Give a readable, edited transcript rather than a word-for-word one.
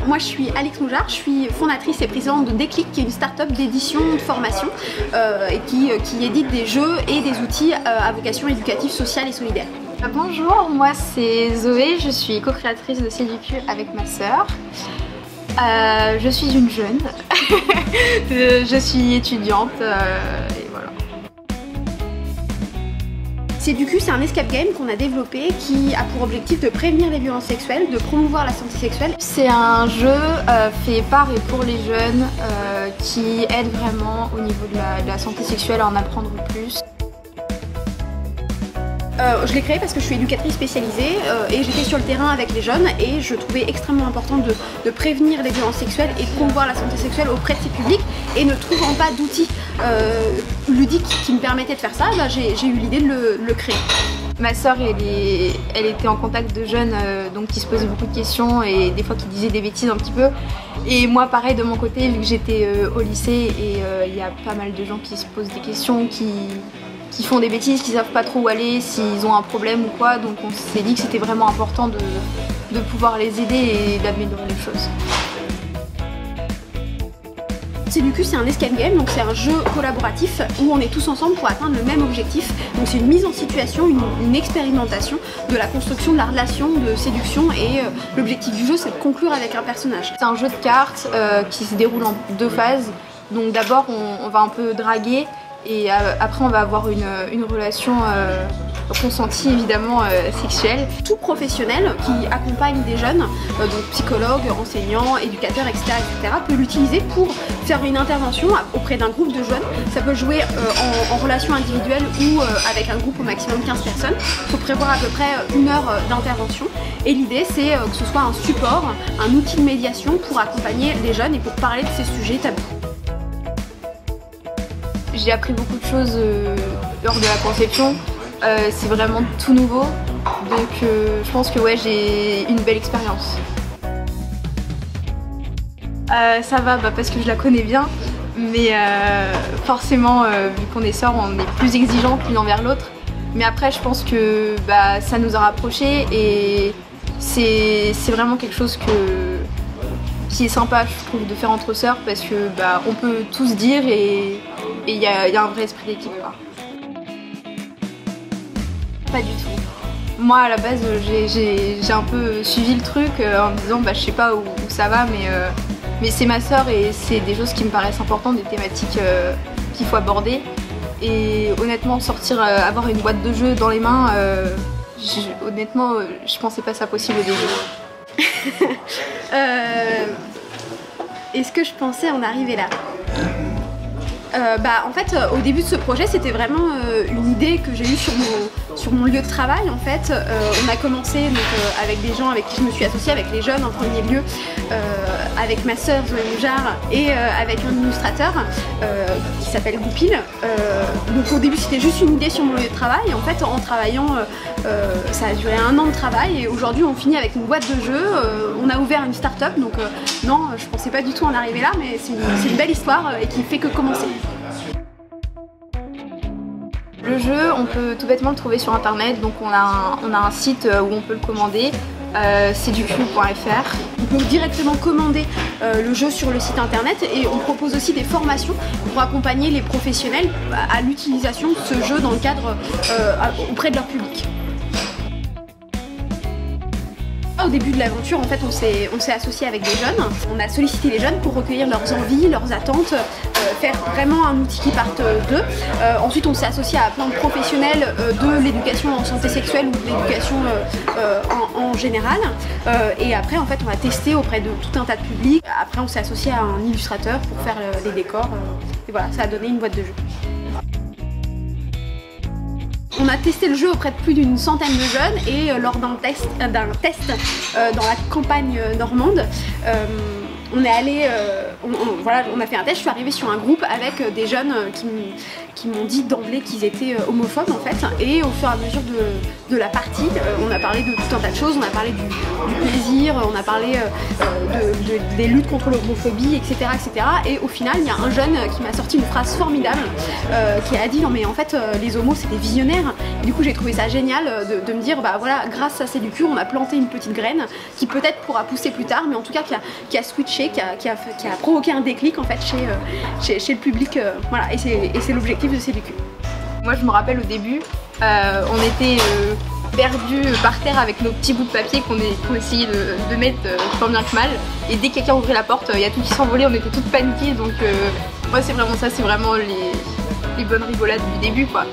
moi je suis Alix Moujard, je suis fondatrice et présidente de Déclic, qui est une start-up d'édition de formation et qui édite des jeux et des outils à vocation éducative, sociale et solidaire. Bonjour, moi c'est Zoé, je suis co-créatrice de Séducu avec ma sœur. Je suis une jeune, je suis étudiante et voilà. Séducu, c'est un escape game qu'on a développé qui a pour objectif de prévenir les violences sexuelles, de promouvoir la santé sexuelle. C'est un jeu fait par et pour les jeunes qui aide vraiment au niveau de la santé sexuelle à en apprendre plus. Je l'ai créé parce que je suis éducatrice spécialisée et j'étais sur le terrain avec les jeunes et je trouvais extrêmement important de prévenir les violences sexuelles et de promouvoir la santé sexuelle auprès de ces publics, et ne trouvant pas d'outils ludiques qui me permettaient de faire ça, j'ai eu l'idée de le créer. Ma sœur, elle était en contact de jeunes donc qui se posaient beaucoup de questions et des fois qui disaient des bêtises un petit peu. Et moi pareil de mon côté, vu que j'étais au lycée et il y a pas mal de gens qui se posent des questions, qui font des bêtises, qui savent pas trop où aller, s'ils ont un problème ou quoi, donc on s'est dit que c'était vraiment important de pouvoir les aider et d'améliorer les choses. Séducu, c'est un escape game, donc c'est un jeu collaboratif où on est tous ensemble pour atteindre le même objectif. Donc c'est une mise en situation, une expérimentation de la construction de la relation de séduction, et l'objectif du jeu c'est de conclure avec un personnage. C'est un jeu de cartes qui se déroule en 2 phases. Donc d'abord on va un peu draguer et après on va avoir une relation consentie, évidemment sexuelle. Tout professionnel qui accompagne des jeunes, donc psychologue, enseignant, éducateur, etc., peut l'utiliser pour faire une intervention auprès d'un groupe de jeunes. Ça peut jouer en relation individuelle ou avec un groupe au maximum 15 personnes. Il faut prévoir à peu près 1 heure d'intervention, et l'idée c'est que ce soit un support, un outil de médiation pour accompagner les jeunes et pour parler de ces sujets tabous. J'ai appris beaucoup de choses lors de la conception, c'est vraiment tout nouveau, donc je pense que ouais, j'ai une belle expérience. Ça va parce que je la connais bien, mais forcément vu qu'on est sœurs, on est plus exigeantes l'une envers l'autre, mais après je pense que ça nous a rapprochés et c'est vraiment quelque chose qui est sympa, je trouve, de faire entre sœurs, parce que on peut tout se dire et il y a un vrai esprit d'équipe. Pas du tout. Moi à la base j'ai un peu suivi le truc en me disant je sais pas où ça va, mais c'est ma sœur et c'est des choses qui me paraissent importantes, des thématiques qu'il faut aborder. Et honnêtement, avoir une boîte de jeux dans les mains, honnêtement je pensais pas ça possible au début. Est-ce que je pensais en arriver là? En fait, au début de ce projet, c'était vraiment une idée que j'ai eue sur mon lieu de travail. En fait, on a commencé donc, avec des gens avec qui je me suis associée, avec les jeunes en premier lieu, avec ma sœur Zoé Moujard et avec un illustrateur qui s'appelle Goupil. Donc au début, c'était juste une idée sur mon lieu de travail. En fait, en travaillant, ça a duré 1 an de travail, et aujourd'hui, on finit avec une boîte de jeux. On a ouvert une start-up, donc non, je pensais pas du tout en arriver là, mais c'est une belle histoire et qui fait que commencer. Le jeu, on peut tout bêtement le trouver sur internet, donc on a un site où on peut le commander, seducu.fr. On peut directement commander le jeu sur le site internet, et on propose aussi des formations pour accompagner les professionnels à l'utilisation de ce jeu dans le cadre auprès de leur public. Au début de l'aventure, en fait, on s'est associé avec des jeunes. On a sollicité les jeunes pour recueillir leurs envies, leurs attentes, faire vraiment un outil qui parte d'eux. Ensuite, on s'est associé à plein de professionnels de l'éducation en santé sexuelle ou de l'éducation en général. Et après, en fait, on a testé auprès de tout un tas de publics. Après, on s'est associé à un illustrateur pour faire les décors. Et voilà, ça a donné une boîte de jeux. On a testé le jeu auprès de plus d'une centaine de jeunes, et lors d'un test dans la campagne normande, on est allé, voilà, on a fait un test, je suis arrivée sur un groupe avec des jeunes qui m'ont dit d'emblée qu'ils étaient homophobes en fait, et au fur et à mesure de la partie, on a parlé de tout un tas de choses, on a parlé du plaisir, on a parlé des luttes contre l'homophobie, etc., etc. Et au final, il y a un jeune qui m'a sorti une phrase formidable, qui a dit non mais en fait les homos c'est des visionnaires. Et du coup j'ai trouvé ça génial de me dire bah voilà, grâce à C'est du cul, on a planté une petite graine qui peut-être pourra pousser plus tard, mais en tout cas qui a switché, qui a provoqué un déclic en fait chez le public, voilà, et c'est l'objectif de C'est du cul. Moi je me rappelle au début, on était perdus par terre avec nos petits bouts de papier qu'on essayait de mettre tant bien que mal, et dès que quelqu'un ouvrait la porte, il y a tout qui s'envolait, on était toutes paniquées, donc moi c'est vraiment ça, c'est vraiment les bonnes rigolades du début quoi.